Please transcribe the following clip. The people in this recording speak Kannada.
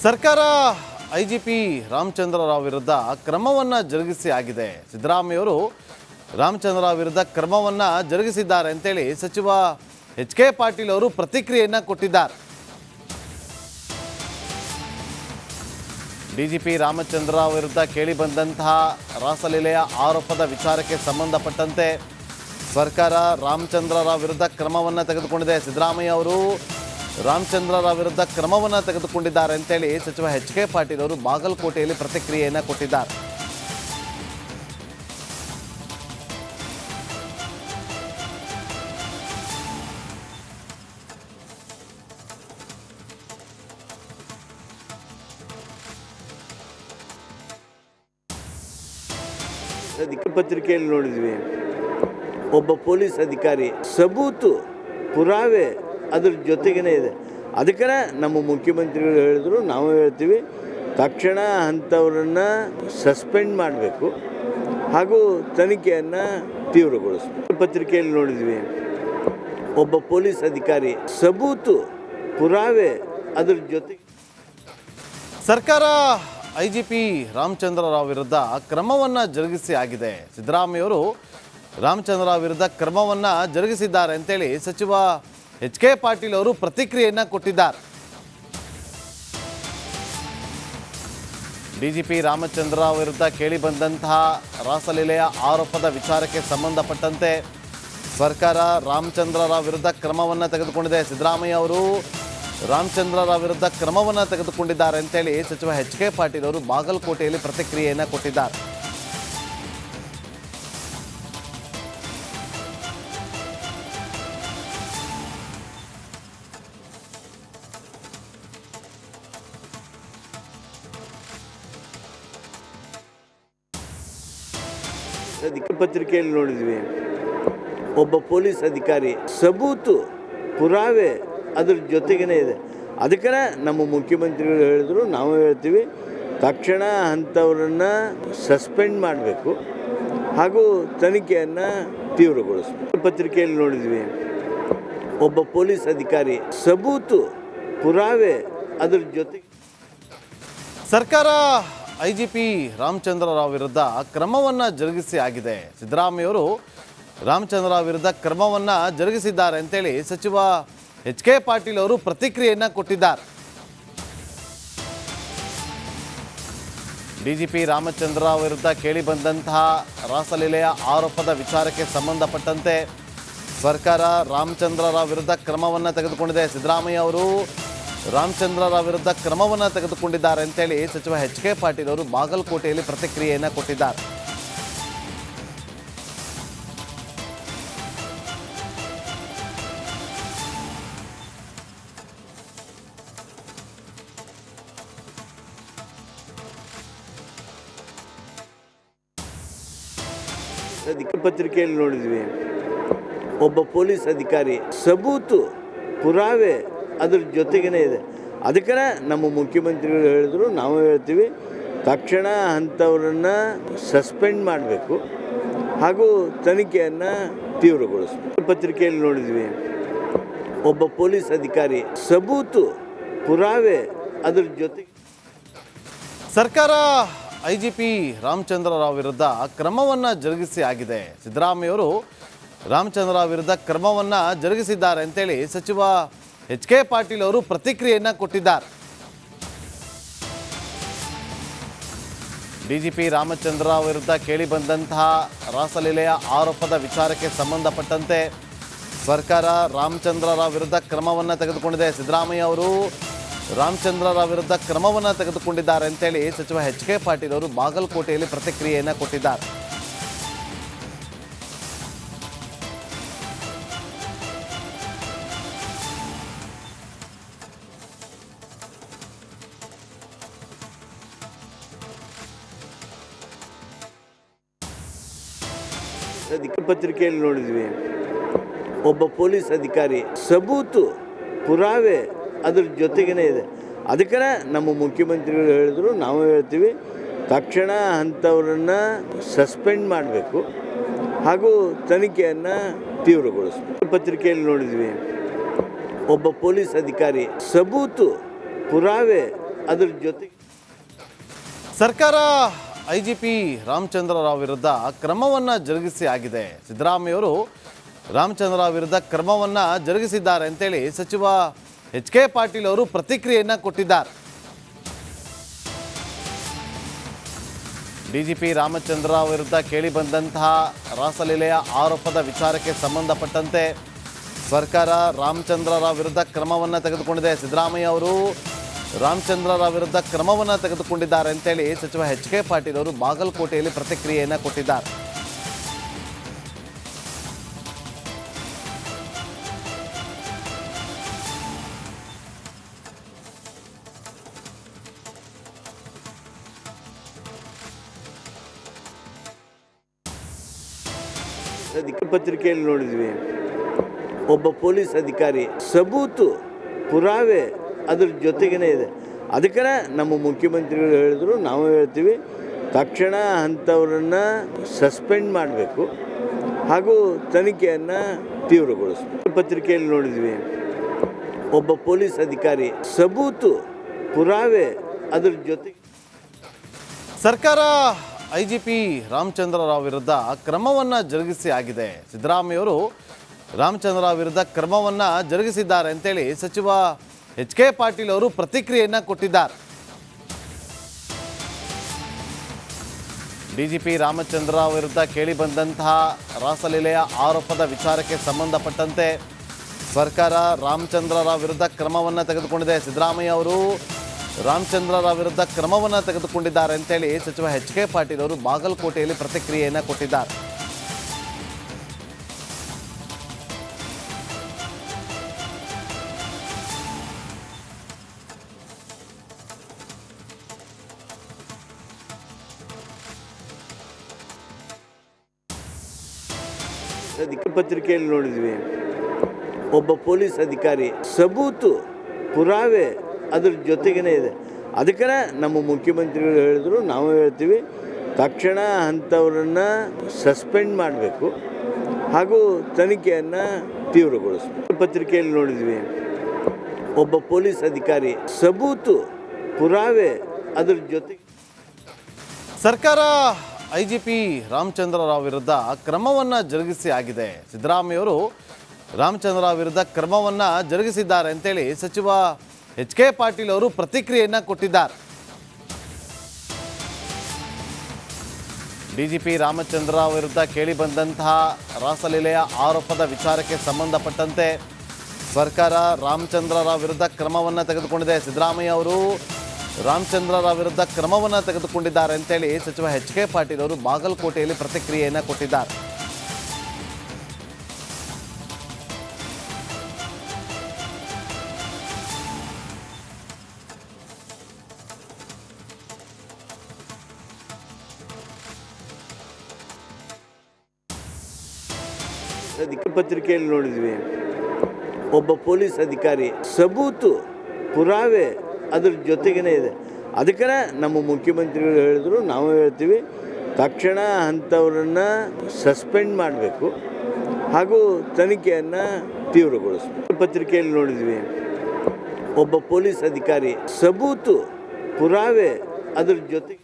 ಸರ್ಕಾರ ಐಜಿಪಿ ರಾಮಚಂದ್ರ ರಾವ್ ವಿರುದ್ಧ ಕ್ರಮವನ್ನು ಜರುಗಿಸಿ ಆಗಿದೆ. ಸಿದ್ದರಾಮಯ್ಯವರು ರಾಮಚಂದ್ರ ರಾವ್ ವಿರುದ್ಧ ಕ್ರಮವನ್ನು ಜರುಗಿಸಿದ್ದಾರೆ ಅಂತೇಳಿ ಸಚಿವ ಎಚ್.ಕೆ. ಪಾಟೀಲ್ ಅವರು ಪ್ರತಿಕ್ರಿಯೆಯನ್ನು ಕೊಟ್ಟಿದ್ದಾರೆ. ಡಿಜಿಪಿ ರಾಮಚಂದ್ರ ರಾವ್ ವಿರುದ್ಧ ಕೇಳಿಬಂದಂತಹ ರಾಸಲೀಲೆಯ ಆರೋಪದ ವಿಚಾರಕ್ಕೆ ಸಂಬಂಧಪಟ್ಟಂತೆ ಸರ್ಕಾರ ರಾಮಚಂದ್ರ ರಾವ್ ವಿರುದ್ಧ ಕ್ರಮವನ್ನು ತೆಗೆದುಕೊಂಡಿದೆ. ಸಿದ್ದರಾಮಯ್ಯ ಅವರು ರಾಮಚಂದ್ರ ರಾವ್ ವಿರುದ್ಧ ಕ್ರಮವನ್ನು ತೆಗೆದುಕೊಂಡಿದ್ದಾರೆ ಅಂತೇಳಿ ಸಚಿವ ಎಚ್.ಕೆ. ಪಾಟೀಲ್ ಅವರು ಬಾಗಲಕೋಟೆಯಲ್ಲಿ ಪ್ರತಿಕ್ರಿಯೆಯನ್ನು ಕೊಟ್ಟಿದ್ದಾರೆ. ಪತ್ರಿಕೆಯಲ್ಲಿ ನೋಡಿದ್ವಿ, ಒಬ್ಬ ಪೊಲೀಸ್ ಅಧಿಕಾರಿ ಸಬೂತು ಪುರಾವೆ ಅದ್ರ ಜೊತೆಗೇ ಇದೆ. ಅದಕ್ಕೆ ನಮ್ಮ ಮುಖ್ಯಮಂತ್ರಿಗಳು ಹೇಳಿದ್ರು, ನಾವು ಹೇಳ್ತೀವಿ, ತಕ್ಷಣ ಅಂಥವ್ರನ್ನು ಸಸ್ಪೆಂಡ್ ಮಾಡಬೇಕು ಹಾಗೂ ತನಿಖೆಯನ್ನು ತೀವ್ರಗೊಳಿಸಬೇಕು. ಪತ್ರಿಕೆಯಲ್ಲಿ ನೋಡಿದ್ವಿ, ಒಬ್ಬ ಪೊಲೀಸ್ ಅಧಿಕಾರಿ ಸಬೂತು ಪುರಾವೆ ಅದ್ರ ಜೊತೆಗೆ. ಸರ್ಕಾರ ಐಜಿಪಿ ರಾಮಚಂದ್ರ ರಾವ್ ವಿರುದ್ಧ ಕ್ರಮವನ್ನು ಜರುಗಿಸಿ ಆಗಿದೆ. ಸಿದ್ದರಾಮಯ್ಯವರು ರಾಮಚಂದ್ರ ರಾವ್ ವಿರುದ್ಧ ಕ್ರಮವನ್ನು ಜರುಗಿಸಿದ್ದಾರೆ ಅಂತೇಳಿ ಸಚಿವ ಎಚ್.ಕೆ. ಪಾಟೀಲ್ ಅವರು ಪ್ರತಿಕ್ರಿಯೆಯನ್ನು ಕೊಟ್ಟಿದ್ದಾರೆ. ಡಿಜಿಪಿ ರಾಮಚಂದ್ರ ರಾವ್ ವಿರುದ್ಧ ಕೇಳಿಬಂದಂತಹ ರಾಸಲೀಲೆಯ ಆರೋಪದ ವಿಚಾರಕ್ಕೆ ಸಂಬಂಧಪಟ್ಟಂತೆ ಸರ್ಕಾರ ರಾಮಚಂದ್ರ ರಾವ್ ವಿರುದ್ಧ ಕ್ರಮವನ್ನು ತೆಗೆದುಕೊಂಡಿದೆ. ಸಿದ್ದರಾಮಯ್ಯ ಅವರು ರಾಮಚಂದ್ರ ರಾವ್ ವಿರುದ್ಧ ಕ್ರಮವನ್ನು ತೆಗೆದುಕೊಂಡಿದ್ದಾರೆ ಅಂತೇಳಿ ಸಚಿವ ಎಚ್.ಕೆ. ಪಾಟೀಲ್ ಅವರು ಬಾಗಲಕೋಟೆಯಲ್ಲಿ ಪ್ರತಿಕ್ರಿಯೆಯನ್ನು ಕೊಟ್ಟಿದ್ದಾರೆ. ಪತ್ರಿಕೆಯಲ್ಲಿ ನೋಡಿದ್ವಿ, ಒಬ್ಬ ಪೊಲೀಸ್ ಅಧಿಕಾರಿ ಸಬೂತು ಪುರಾವೆ ಅದ್ರ ಜೊತೆಗೇ ಇದೆ. ಅದಕ್ಕೆ ನಮ್ಮ ಮುಖ್ಯಮಂತ್ರಿಗಳು ಹೇಳಿದ್ರು, ನಾವು ಹೇಳ್ತೀವಿ, ತಕ್ಷಣ ಅಂಥವ್ರನ್ನು ಸಸ್ಪೆಂಡ್ ಮಾಡಬೇಕು ಹಾಗೂ ತನಿಖೆಯನ್ನು ತೀವ್ರಗೊಳಿಸಬೇಕು. ಪತ್ರಿಕೆಯಲ್ಲಿ ನೋಡಿದ್ವಿ, ಒಬ್ಬ ಪೊಲೀಸ್ ಅಧಿಕಾರಿ ಸಬೂತು ಪುರಾವೆ ಅದ್ರ ಜೊತೆಗೆ. ಸರ್ಕಾರ ಐಜಿಪಿ ರಾಮಚಂದ್ರ ರಾವ್ ವಿರುದ್ಧ ಕ್ರಮವನ್ನು ಜರುಗಿಸಿ ಆಗಿದೆ. ಸಿದ್ದರಾಮಯ್ಯವರು ರಾಮಚಂದ್ರ ರಾವ್ ವಿರುದ್ಧ ಕ್ರಮವನ್ನು ಜರುಗಿಸಿದ್ದಾರೆ ಅಂತೇಳಿ ಸಚಿವ ಎಚ್.ಕೆ. ಪಾಟೀಲ್ ಅವರು ಪ್ರತಿಕ್ರಿಯೆಯನ್ನು ಕೊಟ್ಟಿದ್ದಾರೆ. ಡಿಜಿಪಿ ರಾಮಚಂದ್ರ ರಾವ್ ವಿರುದ್ಧ ಕೇಳಿಬಂದಂತಹ ರಾಸಲೀಲೆಯ ಆರೋಪದ ವಿಚಾರಕ್ಕೆ ಸಂಬಂಧಪಟ್ಟಂತೆ ಸರ್ಕಾರ ರಾಮಚಂದ್ರ ರಾವ್ ವಿರುದ್ಧ ಕ್ರಮವನ್ನು ತೆಗೆದುಕೊಂಡಿದೆ. ಸಿದ್ದರಾಮಯ್ಯ ಅವರು ರಾಮಚಂದ್ರ ರಾವ್ ವಿರುದ್ಧ ಕ್ರಮವನ್ನು ತೆಗೆದುಕೊಂಡಿದ್ದಾರೆ ಅಂತೇಳಿ ಸಚಿವ ಎಚ್.ಕೆ. ಪಾಟೀಲ್ ಅವರು ಬಾಗಲಕೋಟೆಯಲ್ಲಿ ಪ್ರತಿಕ್ರಿಯೆಯನ್ನು ಕೊಟ್ಟಿದ್ದಾರೆ. ಪತ್ರಿಕೆಯಲ್ಲಿ ನೋಡಿದ್ವಿ, ಒಬ್ಬ ಪೊಲೀಸ್ ಅಧಿಕಾರಿ ಸಬೂತು ಪುರಾವೆ ಅದ್ರ ಜೊತೆಗೇ ಇದೆ. ಅದಕ್ಕೆ ನಮ್ಮ ಮುಖ್ಯಮಂತ್ರಿಗಳು ಹೇಳಿದ್ರು, ನಾವು ಹೇಳ್ತೀವಿ, ತಕ್ಷಣ ಅಂಥವ್ರನ್ನು ಸಸ್ಪೆಂಡ್ ಮಾಡಬೇಕು ಹಾಗೂ ತನಿಖೆಯನ್ನು ತೀವ್ರಗೊಳಿಸಬೇಕು. ಪತ್ರಿಕೆಯಲ್ಲಿ ನೋಡಿದ್ವಿ, ಒಬ್ಬ ಪೊಲೀಸ್ ಅಧಿಕಾರಿ ಸಬೂತು ಪುರಾವೆ ಅದ್ರ ಜೊತೆಗೆ. ಸರ್ಕಾರ ಐಜಿಪಿ ರಾಮಚಂದ್ರ ರಾವ್ ವಿರುದ್ಧ ಕ್ರಮವನ್ನು ಜರುಗಿಸಿ ಆಗಿದೆ. ಸಿದ್ದರಾಮಯ್ಯವರು ರಾಮಚಂದ್ರ ರಾವ್ ವಿರುದ್ಧ ಕ್ರಮವನ್ನು ಜರುಗಿಸಿದ್ದಾರೆ ಅಂತೇಳಿ ಸಚಿವ ಎಚ್.ಕೆ. ಪಾಟೀಲ್ ಅವರು ಪ್ರತಿಕ್ರಿಯೆಯನ್ನು ಕೊಟ್ಟಿದ್ದಾರೆ. ಡಿಜಿಪಿ ರಾಮಚಂದ್ರ ರಾವ್ ವಿರುದ್ಧ ಕೇಳಿಬಂದಂತಹ ರಾಸಲೀಲೆಯ ಆರೋಪದ ವಿಚಾರಕ್ಕೆ ಸಂಬಂಧಪಟ್ಟಂತೆ ಸರ್ಕಾರ ರಾಮಚಂದ್ರ ರಾವ್ ವಿರುದ್ಧ ಕ್ರಮವನ್ನು ತೆಗೆದುಕೊಂಡಿದೆ. ಸಿದ್ದರಾಮಯ್ಯ ಅವರು ರಾಮಚಂದ್ರ ರಾವ್ ವಿರುದ್ಧ ಕ್ರಮವನ್ನು ತೆಗೆದುಕೊಂಡಿದ್ದಾರೆ ಅಂತೇಳಿ ಸಚಿವ ಎಚ್.ಕೆ. ಪಾಟೀಲ್ ಅವರು ಬಾಗಲಕೋಟೆಯಲ್ಲಿ ಪ್ರತಿಕ್ರಿಯೆಯನ್ನು ಕೊಟ್ಟಿದ್ದಾರೆ. ಪತ್ರಿಕೆಯಲ್ಲಿ ನೋಡಿದ್ವಿ, ಒಬ್ಬ ಪೊಲೀಸ್ ಅಧಿಕಾರಿ ಸಬೂತು ಪುರಾವೆ ಅದ್ರ ಜೊತೆಗೇ ಇದೆ. ಅದಕ್ಕೆ ನಮ್ಮ ಮುಖ್ಯಮಂತ್ರಿಗಳು ಹೇಳಿದ್ರು, ನಾವು ಹೇಳ್ತೀವಿ, ತಕ್ಷಣ ಅಂಥವ್ರನ್ನು ಸಸ್ಪೆಂಡ್ ಮಾಡಬೇಕು ಹಾಗೂ ತನಿಖೆಯನ್ನು ತೀವ್ರಗೊಳಿಸಬೇಕು. ಪತ್ರಿಕೆಯಲ್ಲಿ ನೋಡಿದ್ವಿ, ಒಬ್ಬ ಪೊಲೀಸ್ ಅಧಿಕಾರಿ ಸಬೂತು ಪುರಾವೆ ಅದ್ರ ಜೊತೆಗೆ ಸರ್ಕಾರ IGP ರಾಮಚಂದ್ರ ರಾವ್ ವಿರುದ್ಧ ಕ್ರಮವನ್ನು ಜರುಗಿಸಿ ಆಗಿದೆ. ಸಿದ್ದರಾಮಯ್ಯವರು ರಾಮಚಂದ್ರ ರಾವ್ ವಿರುದ್ಧ ಕ್ರಮವನ್ನು ಜರುಗಿಸಿದ್ದಾರೆ ಅಂತೇಳಿ ಸಚಿವ HK ಪಾಟೀಲ್ ಅವರು ಪ್ರತಿಕ್ರಿಯೆಯನ್ನು ಕೊಟ್ಟಿದ್ದಾರೆ. DGP ರಾಮಚಂದ್ರ ರಾವ್ ವಿರುದ್ಧ ಕೇಳಿಬಂದಂತಹ ರಾಸಲೀಲೆಯ ಆರೋಪದ ವಿಚಾರಕ್ಕೆ ಸಂಬಂಧಪಟ್ಟಂತೆ ಸರ್ಕಾರ ರಾಮಚಂದ್ರ ರಾವ್ ವಿರುದ್ಧ ಕ್ರಮವನ್ನು ತೆಗೆದುಕೊಂಡಿದೆ. ಸಿದ್ದರಾಮಯ್ಯ ಅವರು ರಾಮಚಂದ್ರ ರಾವ್ ವಿರುದ್ಧ ಕ್ರಮವನ್ನು ತೆಗೆದುಕೊಂಡಿದ್ದಾರೆ ಅಂತೇಳಿ ಸಚಿವ HK ಪಾಟೀಲ್ ಅವರು ಬಾಗಲಕೋಟೆಯಲ್ಲಿ ಪ್ರತಿಕ್ರಿಯೆಯನ್ನು ಕೊಟ್ಟಿದ್ದಾರೆ. ಪತ್ರಿಕೆಯಲ್ಲಿ ನೋಡಿದ್ವಿ, ಒಬ್ಬ ಪೊಲೀಸ್ ಅಧಿಕಾರಿ ಸಬೂತು ಪುರಾವೆ ಅದ್ರ ಜೊತೆಗೇ ಇದೆ. ಅದಕ್ಕೆ ನಮ್ಮ ಮುಖ್ಯಮಂತ್ರಿಗಳು ಹೇಳಿದ್ರು, ನಾವು ಹೇಳ್ತೀವಿ, ತಕ್ಷಣ ಅಂಥವ್ರನ್ನು ಸಸ್ಪೆಂಡ್ ಮಾಡಬೇಕು ಹಾಗೂ ತನಿಖೆಯನ್ನು ತೀವ್ರಗೊಳಿಸಬೇಕು. ಪತ್ರಿಕೆಯಲ್ಲಿ ನೋಡಿದ್ವಿ, ಒಬ್ಬ ಪೊಲೀಸ್ ಅಧಿಕಾರಿ ಸಬೂತು ಪುರಾವೆ ಅದ್ರ ಜೊತೆಗೆ ಸರ್ಕಾರ IGP ರಾಮಚಂದ್ರ ರಾವ್ ವಿರುದ್ಧ ಕ್ರಮವನ್ನು ಜರುಗಿಸಿ ಆಗಿದೆ. ಸಿದ್ದರಾಮಯ್ಯವರು ರಾಮಚಂದ್ರ ರಾವ್ ವಿರುದ್ಧ ಕ್ರಮವನ್ನು ಜರುಗಿಸಿದ್ದಾರೆ ಅಂತೇಳಿ ಸಚಿವ HK ಪಾಟೀಲ್ ಅವರು ಪ್ರತಿಕ್ರಿಯೆಯನ್ನು ಕೊಟ್ಟಿದ್ದಾರೆ. DGP ರಾಮಚಂದ್ರ ರಾವ್ ವಿರುದ್ಧ ಕೇಳಿಬಂದಂತಹ ರಾಸಲೀಲೆಯ ಆರೋಪದ ವಿಚಾರಕ್ಕೆ ಸಂಬಂಧಪಟ್ಟಂತೆ ಸರ್ಕಾರ ರಾಮಚಂದ್ರ ರಾವ್ ವಿರುದ್ಧ ಕ್ರಮವನ್ನು ತೆಗೆದುಕೊಂಡಿದೆ. ಸಿದ್ದರಾಮಯ್ಯ ಅವರು ರಾಮಚಂದ್ರ ರಾವ್ ವಿರುದ್ಧ ಕ್ರಮವನ್ನು ತೆಗೆದುಕೊಂಡಿದ್ದಾರೆ ಅಂತೇಳಿ ಸಚಿವ HK ಪಾಟೀಲ್ ಅವರು ಬಾಗಲಕೋಟೆಯಲ್ಲಿ ಪ್ರತಿಕ್ರಿಯೆಯನ್ನು ಕೊಟ್ಟಿದ್ದಾರೆ. ಪತ್ರಿಕೆಯಲ್ಲಿ ನೋಡಿದ್ವಿ, ಒಬ್ಬ ಪೊಲೀಸ್ ಅಧಿಕಾರಿ ಸಬೂತು ಪುರಾವೆ ಅದ್ರ ಜೊತೆಗೇ ಇದೆ. ಅದಕ್ಕೆ ನಮ್ಮ ಮುಖ್ಯಮಂತ್ರಿಗಳು ಹೇಳಿದ್ರು, ನಾವು ಹೇಳ್ತೀವಿ, ತಕ್ಷಣ ಅಂಥವ್ರನ್ನು ಸಸ್ಪೆಂಡ್ ಮಾಡಬೇಕು ಹಾಗೂ ತನಿಖೆಯನ್ನು ತೀವ್ರಗೊಳಿಸಬೇಕು. ಪತ್ರಿಕೆಯಲ್ಲಿ ನೋಡಿದ್ವಿ, ಒಬ್ಬ ಪೊಲೀಸ್ ಅಧಿಕಾರಿ ಸಬೂತು ಪುರಾವೆ ಅದ್ರ ಜೊತೆಗೆ ಸರ್ಕಾರ IGP ರಾಮಚಂದ್ರ ರಾವ್ ವಿರುದ್ಧ ಕ್ರಮವನ್ನು ಜರುಗಿಸಿ ಆಗಿದೆ. ಸಿದ್ದರಾಮಯ್ಯವರು ರಾಮಚಂದ್ರ ರಾವ್ ವಿರುದ್ಧ ಕ್ರಮವನ್ನು ಜರುಗಿಸಿದ್ದಾರೆ ಅಂತೇಳಿ ಸಚಿವ HK ಪಾಟೀಲ್ ಅವರು ಪ್ರತಿಕ್ರಿಯೆಯನ್ನು ಕೊಟ್ಟಿದ್ದಾರೆ. DGP ರಾಮಚಂದ್ರ ರಾವ್ ವಿರುದ್ಧ ಕೇಳಿಬಂದಂತಹ ರಾಸಲೀಲೆಯ ಆರೋಪದ ವಿಚಾರಕ್ಕೆ ಸಂಬಂಧಪಟ್ಟಂತೆ ಸರ್ಕಾರ ರಾಮಚಂದ್ರ ರಾವ್ ವಿರುದ್ಧ ಕ್ರಮವನ್ನು ತೆಗೆದುಕೊಂಡಿದೆ. ಸಿದ್ದರಾಮಯ್ಯ ಅವರು ರಾಮಚಂದ್ರ ರಾವ್ ವಿರುದ್ಧ ಕ್ರಮವನ್ನು ತೆಗೆದುಕೊಂಡಿದ್ದಾರೆ ಅಂತೇಳಿ ಸಚಿವ HK ಪಾಟೀಲ್ ಅವರು ಬಾಗಲಕೋಟೆಯಲ್ಲಿ ಪ್ರತಿಕ್ರಿಯೆಯನ್ನು ಕೊಟ್ಟಿದ್ದಾರೆ. ಪತ್ರಿಕೆಯಲ್ಲಿ ನೋಡಿದ್ವಿ, ಒಬ್ಬ ಪೊಲೀಸ್ ಅಧಿಕಾರಿ ಸಬೂತು ಪುರಾವೆ ಅದ್ರ ಜೊತೆಗೇ ಇದೆ. ಅದಕ್ಕೆ ನಮ್ಮ ಮುಖ್ಯಮಂತ್ರಿಗಳು ಹೇಳಿದ್ರು, ನಾವು ಹೇಳ್ತೀವಿ, ತಕ್ಷಣ ಅಂಥವ್ರನ್ನು ಸಸ್ಪೆಂಡ್ ಮಾಡಬೇಕು ಹಾಗೂ ತನಿಖೆಯನ್ನು ತೀವ್ರಗೊಳಿಸಬೇಕು. ಪತ್ರಿಕೆಯಲ್ಲಿ ನೋಡಿದ್ವಿ, ಒಬ್ಬ ಪೊಲೀಸ್ ಅಧಿಕಾರಿ ಸಬೂತು ಪುರಾವೆ ಅದ್ರ ಜೊತೆಗೆ